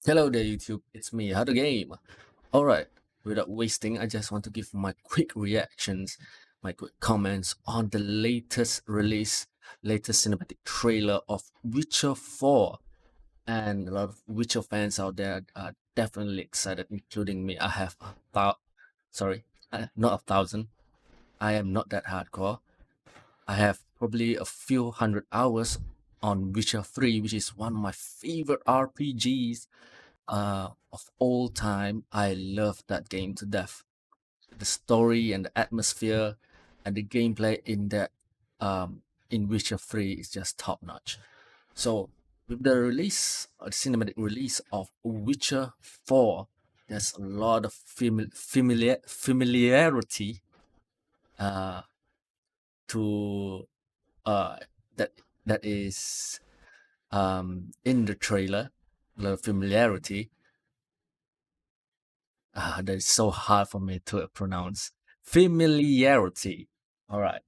Hello there, YouTube. It's me, How the Game. Alright, without wasting, I just want to give my quick reactions, my quick comments on the latest cinematic trailer of Witcher 4. And a lot of Witcher fans out there are definitely excited, including me. I have sorry, not 1,000. I am not that hardcore. I have probably a few hundred hours on Witcher 3, which is one of my favorite RPGs of all time. I love that game to death. The story and the atmosphere and the gameplay in Witcher 3 is just top notch. So with the cinematic release of Witcher 4, there's a lot of familiarity uh, to uh, that that is in the trailer. A lot of familiarity. That is so hard for me to pronounce. Familiarity. All right.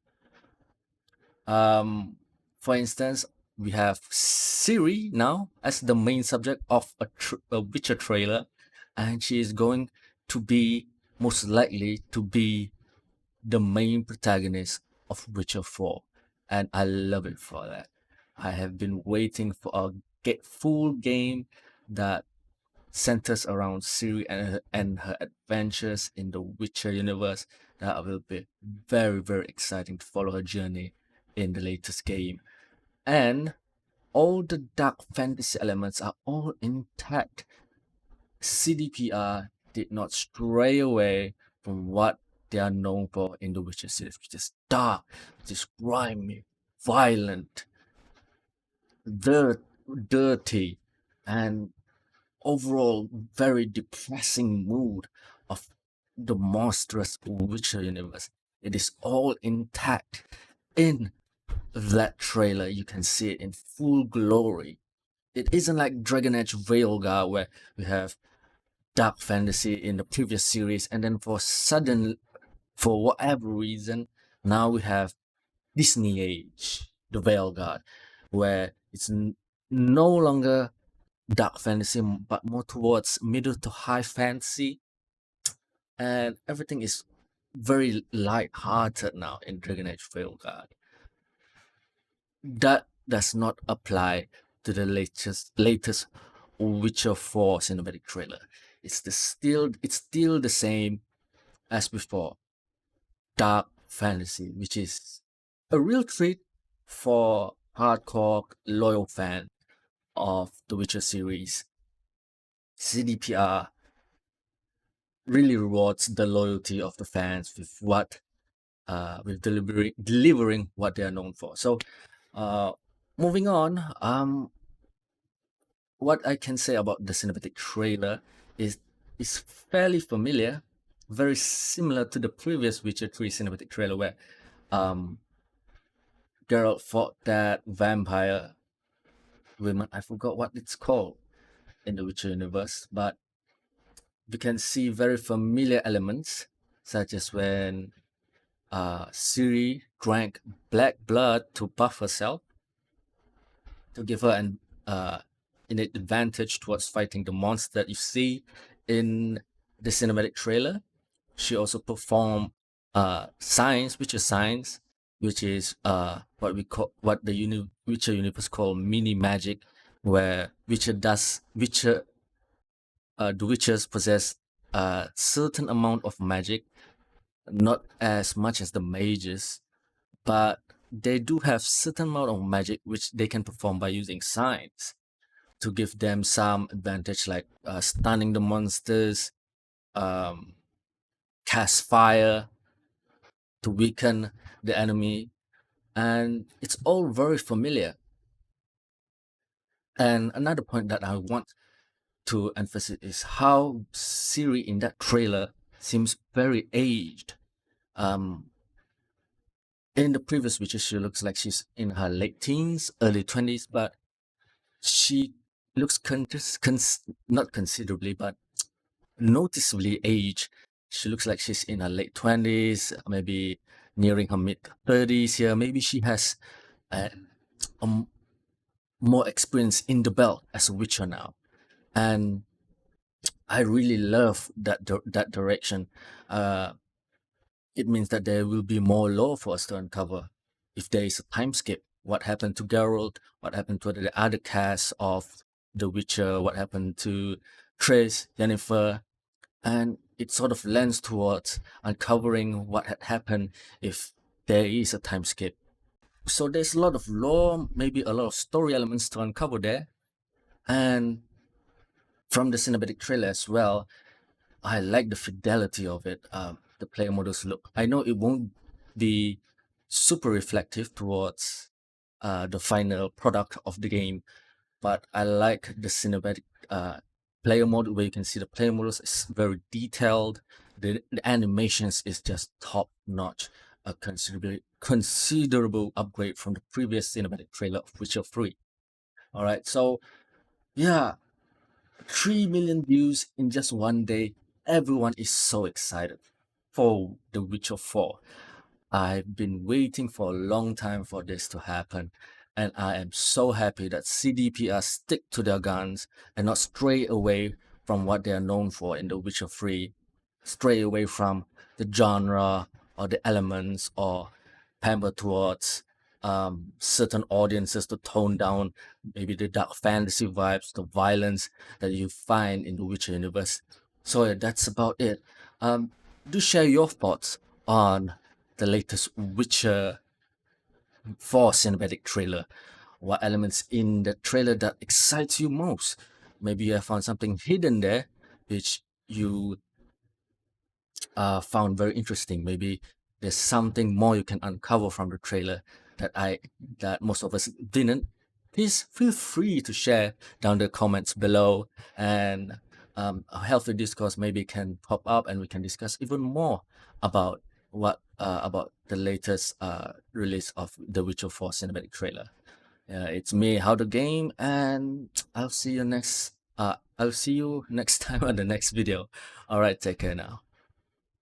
Um, for instance, we have Siri now as the main subject of a Witcher trailer, and she is going to be most likely to be the main protagonist of Witcher 4, and I love it for that. I have been waiting for a full game that centers around Siri and her adventures in the Witcher universe. That will be very, very exciting to follow her journey in the latest game. And all the dark fantasy elements are all intact. CDPR did not stray away from what they are known for in the Witcher series, which is dark, which is grimy, violent, dirt, dirty, and overall very depressing mood of the monstrous Witcher universe. It is all intact in that trailer. You can see it in full glory. It isn't like Dragon Age Veilguard where we have dark fantasy in the previous series, and then for whatever reason, now we have Disney Age, the Veilguard, where it's no longer dark fantasy, but more towards middle to high fantasy, and everything is very light-hearted now in Dragon Age Veilguard. That does not apply to the latest Witcher 4 cinematic trailer. It's still the same as before. Dark fantasy, which is a real treat for hardcore loyal fan of the Witcher series. CDPR really rewards the loyalty of the fans with delivering what they are known for. So, moving on, what I can say about the cinematic trailer is fairly familiar, very similar to the previous Witcher 3 cinematic trailer where um, Geralt fought that vampire woman. I forgot what it's called in the Witcher universe, but we can see very familiar elements, such as when Ciri drank black blood to buff herself to give her an advantage towards fighting the monster that you see in the cinematic trailer. She also performed signs, Witcher signs, which is what the Witcher universe call mini magic, where the Witchers possess a certain amount of magic, not as much as the mages, but they do have certain amount of magic which they can perform by using signs to give them some advantage, like stunning the monsters, um, cast fire to weaken the enemy, and it's all very familiar. And another point that I want to emphasize is how Siri in that trailer seems very aged. Um, in the previous Witcher, she looks like she's in her late teens, early 20s, but she looks not considerably, but noticeably aged. She looks like she's in her late 20s, maybe nearing her mid 30s here. Maybe she has uh, more experience in the belt as a Witcher now. And I really love that direction. Uh, it means that there will be more lore for us to uncover. If there is a time skip, what happened to Geralt? What happened to the other cast of The Witcher? What happened to Triss, Yennefer? And it sort of lends towards uncovering what had happened if there is a time skip. So there's a lot of lore, maybe a lot of story elements to uncover there. And from the cinematic trailer as well, I like the fidelity of it. The player models look. I know it won't be super reflective towards the final product of the game, but I like the cinematic player mode where you can see the player models is very detailed. The animations is just top notch. A considerable upgrade from the previous cinematic trailer of Witcher 3. All right, so yeah, 3 million views in just one day. Everyone is so excited for The Witcher 4. I've been waiting for a long time for this to happen, and I am so happy that CDPR stick to their guns and not stray away from what they are known for in The Witcher 3, stray away from the genre or the elements or pamper towards certain audiences to tone down maybe the dark fantasy vibes, the violence that you find in the Witcher universe. So yeah, that's about it. Um, do share your thoughts on the latest Witcher 4 cinematic trailer. What elements in the trailer that excites you most? Maybe you have found something hidden there which you found very interesting. Maybe there's something more you can uncover from the trailer that most of us didn't. Please feel free to share down the comments below, and a healthy discourse maybe can pop up, and we can discuss even more about about the latest release of The Witcher 4 cinematic trailer. It's me, How the Game, and I'll see you next. I'll see you next time on the next video. All right, take care now.